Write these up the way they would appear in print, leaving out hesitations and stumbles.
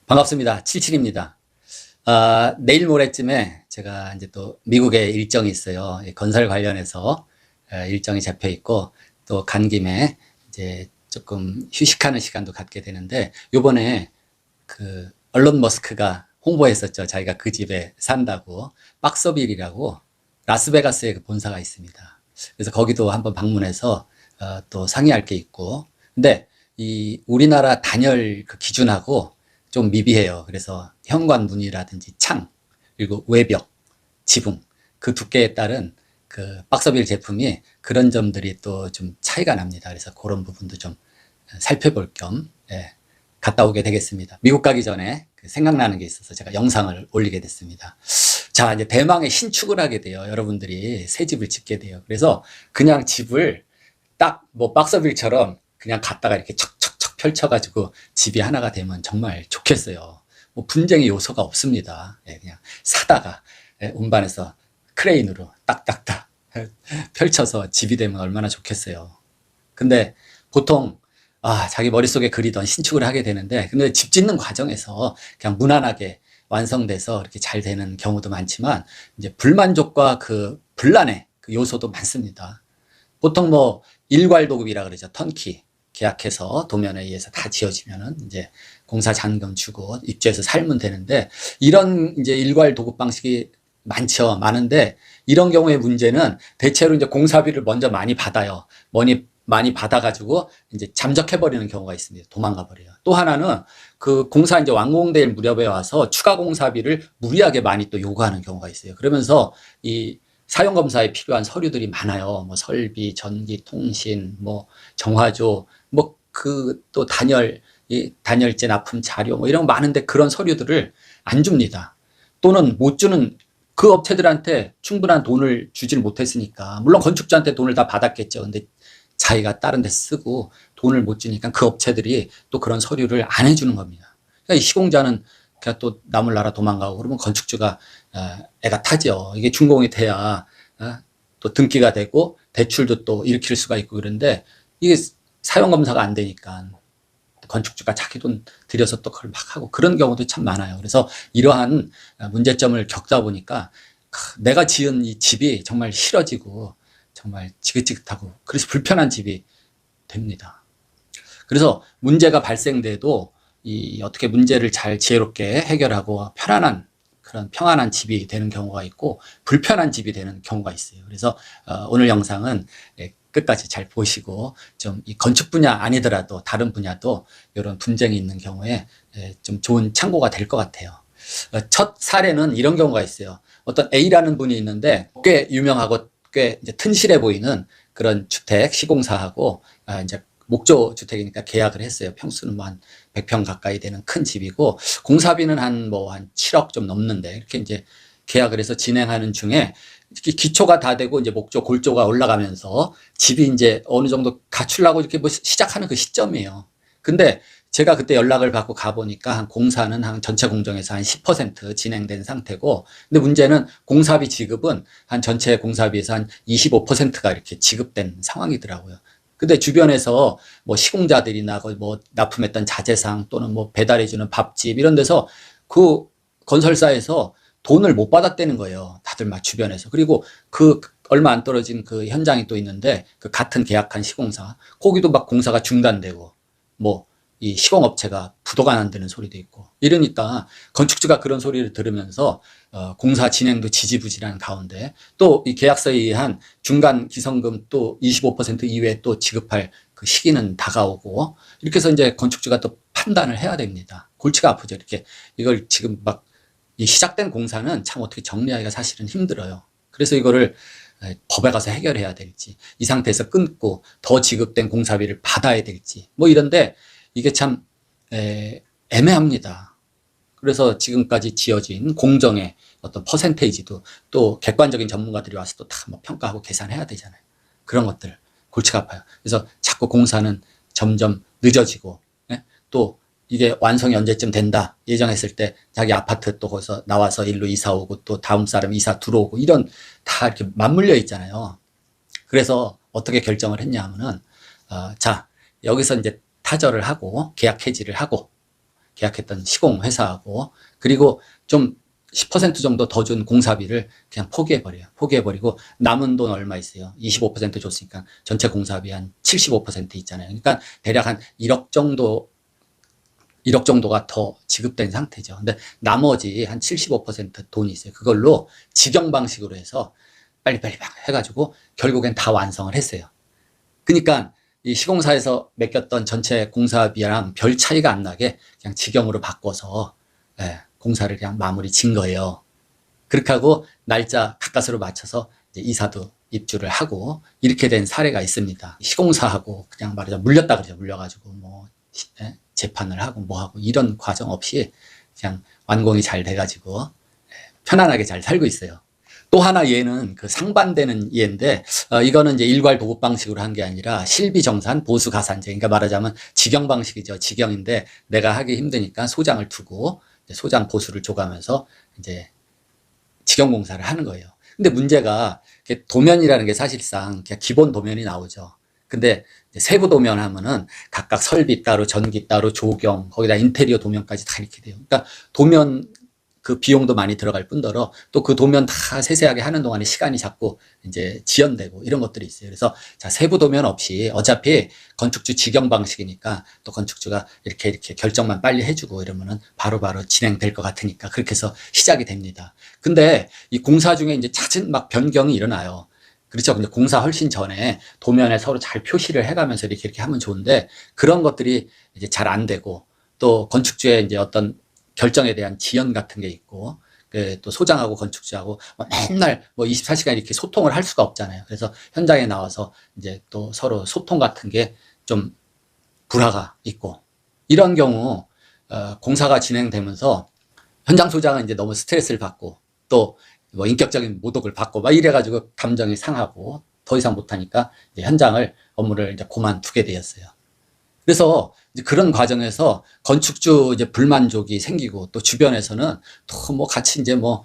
반갑습니다. 77입니다. 내일 모레쯤에 제가 이제 또 미국에 일정이 있어요. 건설 관련해서 일정이 잡혀 있고, 또 간 김에 이제 조금 휴식하는 시간도 갖게 되는데, 요번에 그 얼론 머스크가 홍보했었죠. 자기가 그 집에 산다고. 박서빌이라고 라스베가스에 그 본사가 있습니다. 그래서 거기도 한번 방문해서 또 상의할 게 있고, 근데 이 우리나라 단열 그 기준하고 좀 미비해요. 그래서 현관문이라든지 창, 그리고 외벽, 지붕, 그 두께에 따른 그 박서빌 제품이 그런 점들이 또 좀 차이가 납니다. 그래서 그런 부분도 좀 살펴볼 겸 갔다 오게 되겠습니다. 미국 가기 전에 생각나는 게 있어서 제가 영상을 올리게 됐습니다. 자, 이제 대망의 신축을 하게 돼요. 여러분들이 새 집을 짓게 돼요. 그래서 그냥 집을 딱 뭐 박서빌처럼 그냥 갖다가 이렇게 척척척 펼쳐가지고 집이 하나가 되면 정말 좋겠어요. 뭐 분쟁의 요소가 없습니다. 그냥 사다가 운반해서 크레인으로 딱딱딱 펼쳐서 집이 되면 얼마나 좋겠어요. 근데 보통 자기 머릿속에 그리던 신축을 하게 되는데, 근데 집 짓는 과정에서 그냥 무난하게 완성돼서 이렇게 잘 되는 경우도 많지만, 이제 불만족과 그 분란의 그 요소도 많습니다. 보통 뭐 일괄도급이라 그러죠. 턴키 계약해서 도면에 의해서 다 지어지면은 이제 공사 잔금 주고 입주해서 살면 되는데, 이런 이제 일괄도급 방식이 많은데, 이런 경우의 문제는 대체로 이제 공사비를 먼저 많이 받아요. 많이 받아가지고 이제 잠적해버리는 경우가 있습니다. 도망가 버려요. 또 하나는 그 공사 이제 완공될 무렵에 와서 추가 공사비를 무리하게 많이 또 요구하는 경우가 있어요. 그러면서 이 사용검사에 필요한 서류들이 많아요. 뭐 설비, 전기, 통신, 뭐 정화조, 뭐 그 또 단열재 납품 자료 뭐 이런 거 많은데, 그런 서류들을 안 줍니다. 또는 못 주는, 그 업체들한테 충분한 돈을 주질 못했으니까, 물론 건축주한테 돈을 다 받았겠죠. 근데 자기가 다른 데 쓰고 돈을 못 주니까 그 업체들이 또 그런 서류를 안 해주는 겁니다. 그러니까 이 시공자는 그냥 또 남을 나라 도망가고, 그러면 건축주가 애가 타죠. 이게 준공이 돼야 또 등기가 되고 대출도 또 일으킬 수가 있고, 그런데 이게 사용검사가 안 되니까 건축주가 자기 돈 들여서 또 그걸 막 하고, 그런 경우도 참 많아요. 그래서 이러한 문제점을 겪다 보니까 내가 지은 이 집이 정말 싫어지고 정말 지긋지긋하고, 그래서 불편한 집이 됩니다. 그래서 문제가 발생돼도 어떻게 문제를 잘 지혜롭게 해결하고 편안한, 그런 평안한 집이 되는 경우가 있고, 불편한 집이 되는 경우가 있어요. 그래서 오늘 영상은 끝까지 잘 보시고, 좀 이 건축 분야 아니더라도 다른 분야도 이런 분쟁이 있는 경우에 좀 좋은 참고가 될 것 같아요. 첫 사례는 이런 경우가 있어요. 어떤 A라는 분이 있는데, 꽤 유명하고 꽤 이제 튼실해 보이는 그런 주택 시공사하고 이제 목조 주택이니까 계약을 했어요. 평수는 뭐 한 100평 가까이 되는 큰 집이고, 공사비는 한 7억 좀 넘는데, 이렇게 이제 계약을 해서 진행하는 중에 기초가 다 되고 이제 목조 골조가 올라가면서 집이 이제 어느 정도 갖추려고 이렇게 뭐 시작하는 그 시점이에요. 근데 제가 그때 연락을 받고 가보니까 공사는 한 전체 공정에서 한 10% 진행된 상태고, 근데 문제는 공사비 지급은 한 전체 공사비에서 한 25%가 이렇게 지급된 상황이더라고요. 근데 주변에서 뭐 시공자들이나 뭐 납품했던 자재상 또는 뭐 배달해주는 밥집 이런 데서 그 건설사에서 돈을 못 받았다는 거예요. 다들 막 주변에서. 그리고 그 얼마 안 떨어진 그 현장이 또 있는데, 그 같은 계약한 시공사, 거기도 막 공사가 중단되고, 뭐 이 시공업체가 부도가 난다는 소리도 있고, 이러니까 건축주가 그런 소리를 들으면서 공사 진행도 지지부진한 가운데, 또 이 계약서에 의한 중간 기성금 또 25% 이외에 또 지급할 그 시기는 다가오고, 이렇게 해서 이제 건축주가 또 판단을 해야 됩니다. 골치가 아프죠. 이렇게 이걸 지금 막 이 시작된 공사는 참 어떻게 정리하기가 사실은 힘들어요. 그래서 이거를 법에 가서 해결해야 될지, 이 상태에서 끊고 더 지급된 공사비를 받아야 될지, 뭐 이런데 이게 참 애매합니다. 그래서 지금까지 지어진 공정의 어떤 퍼센테이지도 또 객관적인 전문가들이 와서 또 다 뭐 평가하고 계산해야 되잖아요. 그런 것들 골치가 아파요. 그래서 자꾸 공사는 점점 늦어지고, 또 이게 완성이 언제쯤 된다 예정했을 때 자기 아파트 또 거기서 나와서 일로 이사 오고, 또 다음 사람 이사 들어오고, 이런 다 이렇게 맞물려 있잖아요. 그래서 어떻게 결정을 했냐 하면은 자, 여기서 이제 타결을 하고 계약 해지를 하고, 계약했던 시공회사하고, 그리고 좀 10% 정도 더 준 공사비를 그냥 포기해버려요. 포기해버리고 남은 돈 얼마 있어요? 25% 줬으니까 전체 공사비 한 75% 있잖아요. 그러니까 대략 한 1억 정도가 더 지급된 상태죠. 근데 나머지 한 75% 돈이 있어요. 그걸로 직영 방식으로 해서 빨리빨리 막 해가지고 결국엔 다 완성을 했어요. 그러니까 이 시공사에서 맡겼던 전체 공사비랑 별 차이가 안 나게 그냥 직영으로 바꿔서 공사를 그냥 마무리 진 거예요. 그렇게 하고 날짜 가까스로 맞춰서 이제 이사도 입주를 하고 이렇게 된 사례가 있습니다. 시공사하고 그냥 말하자면 물렸다 그러죠. 물려가지고 뭐 재판을 하고 뭐 하고 이런 과정 없이 그냥 완공이 잘 돼가지고 편안하게 잘 살고 있어요. 또 하나 예는 그 상반되는 예인데, 이거는 이제 일괄 보급 방식으로 한 게 아니라 실비정산 보수가산제. 그러니까 말하자면 직영 방식이죠. 직영인데 내가 하기 힘드니까 소장을 두고 소장 보수를 줘가면서 이제 직영 공사를 하는 거예요. 근데 문제가 도면이라는 게 사실상 그냥 기본 도면이 나오죠. 근데 세부 도면 하면은 각각 설비 따로, 전기 따로, 조경, 거기다 인테리어 도면까지 다 이렇게 돼요. 그러니까 도면 그 비용도 많이 들어갈 뿐더러 또 그 도면 다 세세하게 하는 동안에 시간이 자꾸 이제 지연되고 이런 것들이 있어요. 그래서 자, 세부 도면 없이 어차피 건축주 직영 방식이니까 또 건축주가 이렇게 결정만 빨리 해주고 이러면은 바로바로 진행될 것 같으니까 그렇게 해서 시작이 됩니다. 근데 이 공사 중에 이제 잦은 막 변경이 일어나요. 그렇죠. 근데 공사 훨씬 전에 도면에 서로 잘 표시를 해가면서 이렇게 하면 좋은데 그런 것들이 이제 잘 안 되고 또 건축주의 이제 어떤 결정에 대한 지연 같은 게 있고, 또 소장하고 건축주하고 맨날 뭐 24시간 이렇게 소통을 할 수가 없잖아요. 그래서 현장에 나와서 이제 또 서로 소통 같은 게 좀 불화가 있고, 이런 경우, 공사가 진행되면서 현장 소장은 이제 너무 스트레스를 받고, 또 뭐 인격적인 모독을 받고, 막 이래가지고 감정이 상하고, 더 이상 못하니까 이제 업무를 이제 그만두게 되었어요. 그래서 이제 그런 과정에서 건축주 이제 불만족이 생기고 또 주변에서는 또 뭐 같이 이제 뭐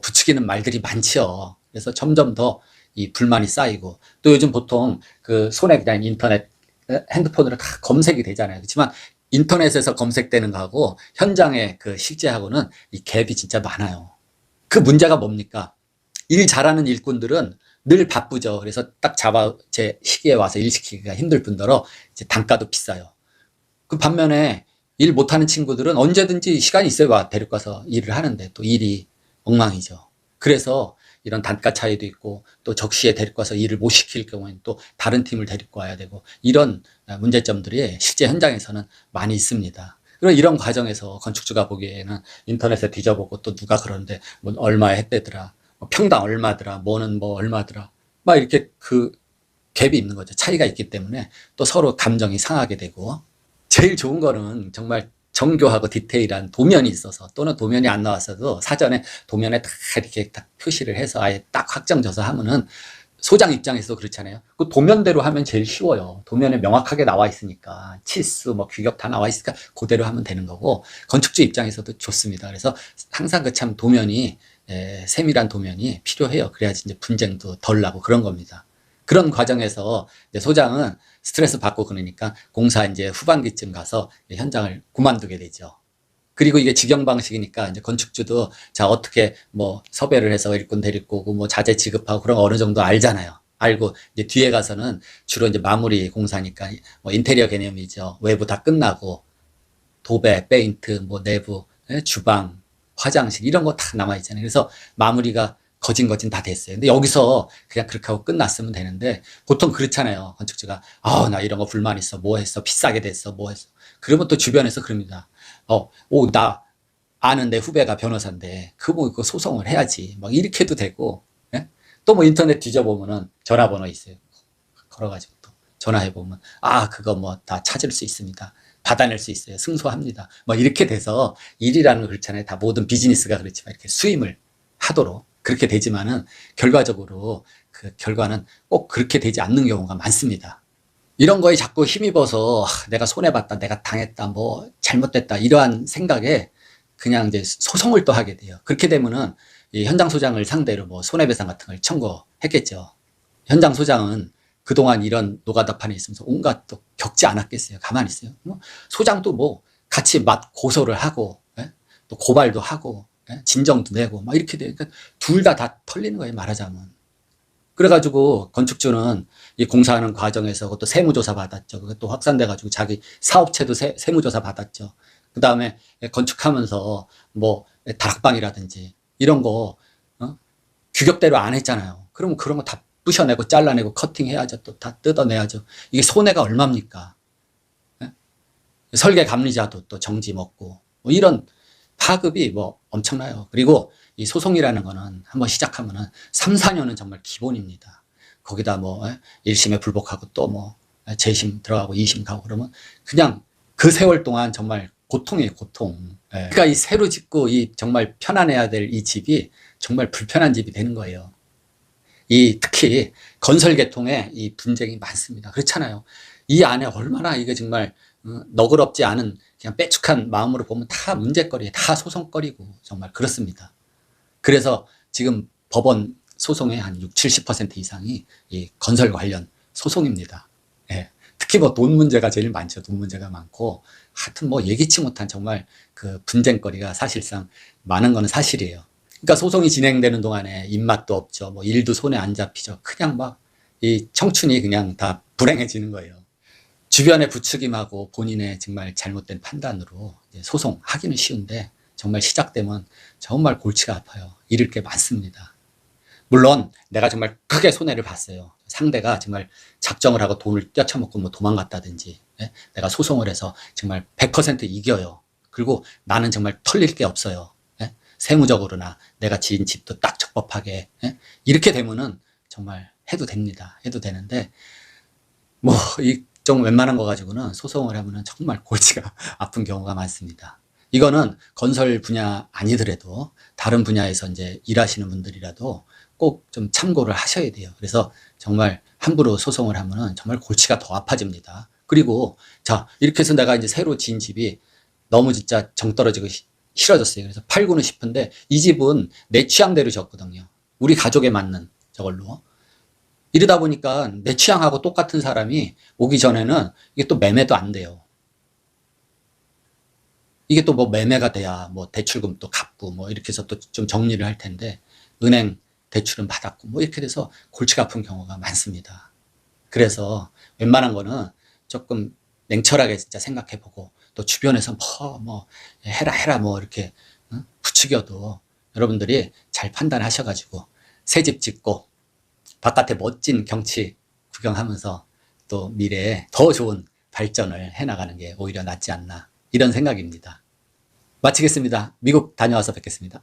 부추기는 말들이 많죠. 그래서 점점 더 이 불만이 쌓이고 또 요즘 보통 그 손에 그냥 인터넷 핸드폰으로 다 검색이 되잖아요. 그렇지만 인터넷에서 검색되는 거하고 현장의 그 실제하고는 이 갭이 진짜 많아요. 그 문제가 뭡니까? 일 잘하는 일꾼들은 늘 바쁘죠. 그래서 딱 제 시기에 와서 일 시키기가 힘들 뿐더러 이제 단가도 비싸요. 그 반면에 일 못하는 친구들은 언제든지 시간이 있어요. 와 데리고 가서 일을 하는데 또 일이 엉망이죠. 그래서 이런 단가 차이도 있고 또 적시에 데리고 와서 일을 못 시킬 경우에는 또 다른 팀을 데리고 와야 되고 이런 문제점들이 실제 현장에서는 많이 있습니다. 그리고 이런 과정에서 건축주가 보기에는 인터넷에 뒤져보고 또 누가 그러는데 뭐 얼마에 했대더라. 평당 얼마더라, 뭐는 뭐 얼마더라, 막 이렇게 그 갭이 있는 거죠. 차이가 있기 때문에 또 서로 감정이 상하게 되고, 제일 좋은 거는 정말 정교하고 디테일한 도면이 있어서 또는 도면이 안 나왔어도 사전에 도면에 다 이렇게 딱 표시를 해서 아예 딱 확정져서 하면은 소장 입장에서도 그렇잖아요. 그 도면대로 하면 제일 쉬워요. 도면에 명확하게 나와 있으니까 치수, 뭐 규격 다 나와 있으니까 그대로 하면 되는 거고 건축주 입장에서도 좋습니다. 그래서 항상 그 참 도면이 세밀한 도면이 필요해요. 그래야지 이제 분쟁도 덜 나고 그런 겁니다. 그런 과정에서 이제 소장은 스트레스 받고 그러니까 공사 이제 후반기쯤 가서 현장을 그만두게 되죠. 그리고 이게 직영 방식이니까 이제 건축주도 자 어떻게 뭐 섭외를 해서 일꾼 데리고 오고 뭐 자재 지급하고 그런 거 어느 정도 알잖아요. 알고 이제 뒤에 가서는 주로 이제 마무리 공사니까 뭐 인테리어 개념이죠. 외부 다 끝나고 도배, 페인트, 뭐 내부, 주방, 화장실 이런 거 다 남아 있잖아요. 그래서 마무리가 거진 다 됐어요. 근데 여기서 그냥 그렇게 하고 끝났으면 되는데 보통 그렇잖아요. 건축주가 나 이런 거 불만 있어. 뭐 했어? 비싸게 됐어. 뭐 했어? 그러면 또 주변에서 그럽니다. 나 아는 내 후배가 변호사인데 그거 소송을 해야지. 막 이렇게 해도 되고, 예? 또 뭐 인터넷 뒤져보면은 전화번호 있어요. 걸어가지고 또 전화해보면 그거 뭐 다 찾을 수 있습니다. 받아낼 수 있어요. 승소합니다. 뭐 이렇게 돼서 일이라는 거 그렇잖아요. 다 모든 비즈니스가 그렇지만 이렇게 수임을 하도록 그렇게 되지만은 결과적으로 그 결과는 꼭 그렇게 되지 않는 경우가 많습니다. 이런 거에 자꾸 힘입어서 내가 손해봤다, 내가 당했다, 뭐 잘못됐다 이러한 생각에 그냥 이제 소송을 또 하게 돼요. 그렇게 되면은 이 현장 소장을 상대로 뭐 손해배상 같은 걸 청구했겠죠. 현장 소장은 그동안 이런 노가다판에 있으면서 온갖 또 겪지 않았겠어요. 가만히 있어요. 소장도 뭐 같이 맛 고소를 하고, 예? 또 고발도 하고, 예? 진정도 내고, 막 이렇게 되니까 둘 다 털리는 거예요, 말하자면. 그래가지고 건축주는 이 공사하는 과정에서 그것도 세무조사 받았죠. 그것도 확산돼가지고 자기 사업체도 세무조사 받았죠. 그 다음에 건축하면서 뭐 다락방이라든지 이런 거 규격대로 안 했잖아요. 그러면 그런 거 다 부셔내고 잘라내고 커팅해야죠. 또 다 뜯어내야죠. 이게 손해가 얼마입니까? 예? 설계 감리자도 또 정지 먹고 뭐 이런 파급이 뭐 엄청나요. 그리고 이 소송이라는 거는 한번 시작하면은 3, 4년은 정말 기본입니다. 거기다 뭐 1심에 불복하고 또 뭐 재심 들어가고 2심 가고 그러면 그냥 그 세월 동안 정말 고통이에요, 고통. 예. 그러니까 이 새로 짓고 이 정말 편안해야 될 이 집이 정말 불편한 집이 되는 거예요. 이 특히 건설 계통에 이 분쟁이 많습니다. 그렇잖아요. 이 안에 얼마나 이게 정말 너그럽지 않은 그냥 빼쭉한 마음으로 보면 다 문제거리에 다 소송거리고 정말 그렇습니다. 그래서 지금 법원 소송의 한 60, 70% 이상이 이 건설 관련 소송입니다. 예. 특히 뭐 돈 문제가 제일 많죠. 돈 문제가 많고 하여튼 뭐 예기치 못한 정말 그 분쟁거리가 사실상 많은 건 사실이에요. 그러니까 소송이 진행되는 동안에 입맛도 없죠. 뭐 일도 손에 안 잡히죠. 그냥 막 이 청춘이 그냥 다 불행해지는 거예요. 주변의 부추김하고 본인의 정말 잘못된 판단으로 소송하기는 쉬운데 정말 시작되면 정말 골치가 아파요. 잃을 게 많습니다. 물론 내가 정말 크게 손해를 봤어요. 상대가 정말 작정을 하고 돈을 떼쳐먹고 뭐 도망갔다든지, 예? 내가 소송을 해서 정말 100% 이겨요. 그리고 나는 정말 털릴 게 없어요. 예? 세무적으로나 내가 지은 집도 딱 적법하게, 예? 이렇게 되면은 정말 해도 됩니다. 해도 되는데 뭐 이 좀 웬만한 거 가지고는 소송을 하면은 정말 골치가 아픈 경우가 많습니다. 이거는 건설 분야 아니더라도 다른 분야에서 이제 일하시는 분들이라도 꼭 좀 참고를 하셔야 돼요. 그래서 정말 함부로 소송을 하면은 정말 골치가 더 아파집니다. 그리고 자, 이렇게 해서 내가 이제 새로 지은 집이 너무 진짜 정 떨어지고 싫어졌어요. 그래서 팔고는 싶은데 이 집은 내 취향대로 졌거든요. 우리 가족에 맞는 저걸로. 이러다 보니까 내 취향하고 똑같은 사람이 오기 전에는 이게 또 매매도 안 돼요. 이게 또 뭐 매매가 돼야 뭐 대출금 또 갚고 뭐 이렇게 해서 또 좀 정리를 할 텐데 은행 대출은 받았고 뭐 이렇게 돼서 골치가 아픈 경우가 많습니다. 그래서 웬만한 거는 조금 냉철하게 진짜 생각해보고 또 주변에서 뭐 해라 뭐 이렇게 부추겨도 여러분들이 잘 판단하셔가지고 새 집 짓고 바깥에 멋진 경치 구경하면서 또 미래에 더 좋은 발전을 해나가는 게 오히려 낫지 않나 이런 생각입니다. 마치겠습니다. 미국 다녀와서 뵙겠습니다.